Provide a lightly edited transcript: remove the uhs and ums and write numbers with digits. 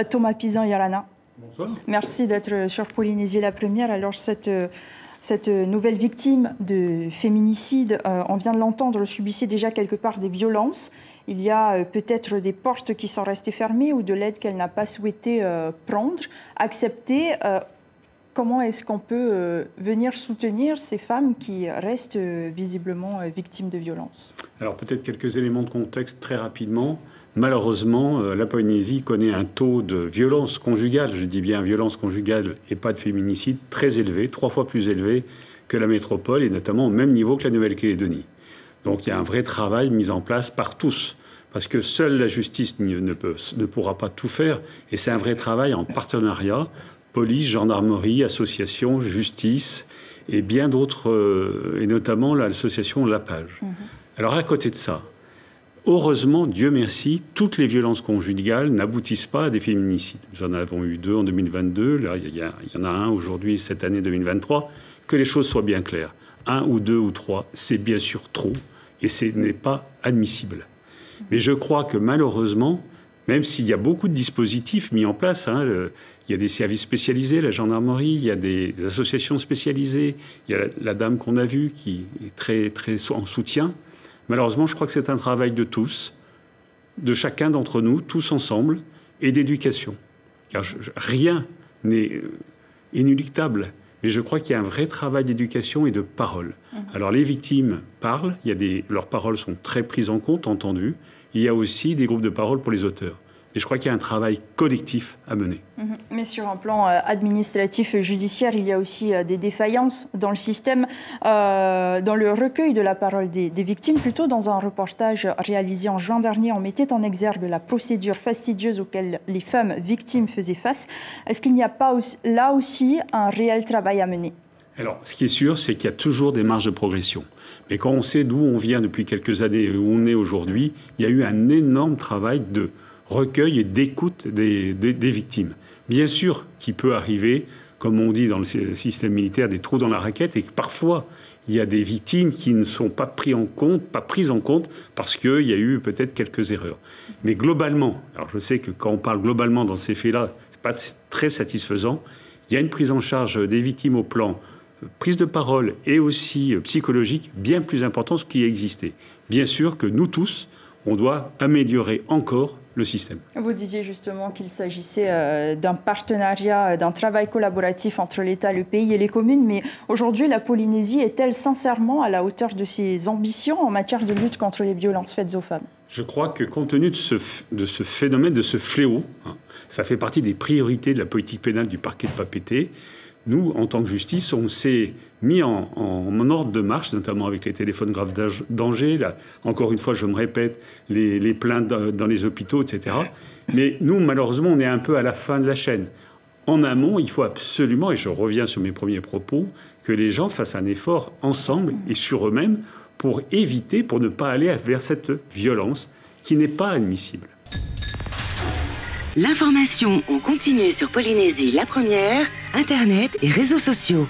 Thomas Pisan-Yarana. Bonsoir. Merci d'être sur Polynésie la première. Alors cette nouvelle victime de féminicide, on vient de l'entendre, subissait déjà quelque part des violences. Il y a peut-être des portes qui sont restées fermées ou de l'aide qu'elle n'a pas souhaité prendre, accepter. Comment est-ce qu'on peut venir soutenir ces femmes qui restent visiblement victimes de violences? Alors peut-être quelques éléments de contexte très rapidement. Malheureusement, la Polynésie connaît un taux de violence conjugale, je dis bien violence conjugale et pas de féminicide, très élevé, 3 fois plus élevé que la métropole et notamment au même niveau que la Nouvelle-Calédonie. Donc il y a un vrai travail mis en place par tous, parce que seule la justice ne pourra pas tout faire et c'est un vrai travail en partenariat, police, gendarmerie, associations, justice et bien d'autres, et notamment l'association Lapage. Alors à côté de ça, heureusement, Dieu merci, toutes les violences conjugales n'aboutissent pas à des féminicides. Nous en avons eu 2 en 2022, là il y en a un aujourd'hui, cette année 2023. Que les choses soient bien claires. 1 ou 2 ou 3, c'est bien sûr trop et ce n'est pas admissible. Mais je crois que malheureusement, même s'il y a beaucoup de dispositifs mis en place, il y a des services spécialisés, la gendarmerie, il y a des associations spécialisées, il y a la dame qu'on a vue qui est très, très en soutien. Malheureusement, je crois que c'est un travail de tous, de chacun d'entre nous, tous ensemble, et d'éducation. Car rien n'est inéluctable, mais je crois qu'il y a un vrai travail d'éducation et de parole. Alors les victimes parlent, leurs paroles sont très prises en compte, entendues. Il y a aussi des groupes de parole pour les auteurs. Et je crois qu'il y a un travail collectif à mener. Mais sur un plan administratif et judiciaire, il y a aussi des défaillances dans le système, dans le recueil de la parole des victimes. Plutôt dans un reportage réalisé en juin dernier, on mettait en exergue la procédure fastidieuse auquel les femmes victimes faisaient face. Est-ce qu'il n'y a pas là aussi un réel travail à mener ? Alors, ce qui est sûr, c'est qu'il y a toujours des marges de progression. Mais quand on sait d'où on vient depuis quelques années et où on est aujourd'hui, il y a eu un énorme travail de recueil et d'écoute des victimes. Bien sûr qu'il peut arriver, comme on dit dans le système militaire, des trous dans la raquette et que parfois il y a des victimes qui ne sont pas prises en compte parce qu'il y a eu peut-être quelques erreurs. Mais globalement, alors je sais que quand on parle globalement dans ces faits-là, ce n'est pas très satisfaisant, il y a une prise en charge des victimes au plan prise de parole et aussi psychologique bien plus importante que ce qui existait. Bien sûr que nous tous, on doit améliorer encore le système. Vous disiez justement qu'il s'agissait d'un partenariat, d'un travail collaboratif entre l'État, le pays et les communes, mais aujourd'hui, la Polynésie est-elle sincèrement à la hauteur de ses ambitions en matière de lutte contre les violences faites aux femmes ? Je crois que compte tenu de ce phénomène, de ce fléau, ça fait partie des priorités de la politique pénale du parquet de Papeete. Nous, en tant que justice, on s'est mis en ordre de marche, notamment avec les téléphones graves danger. Là, encore une fois, je me répète, les plaintes dans les hôpitaux, etc. Mais nous, malheureusement, on est un peu à la fin de la chaîne. En amont, il faut absolument, et je reviens sur mes premiers propos, que les gens fassent un effort ensemble et sur eux-mêmes pour éviter, pour ne pas aller vers cette violence qui n'est pas admissible. L'information en continu sur Polynésie la première, Internet et réseaux sociaux.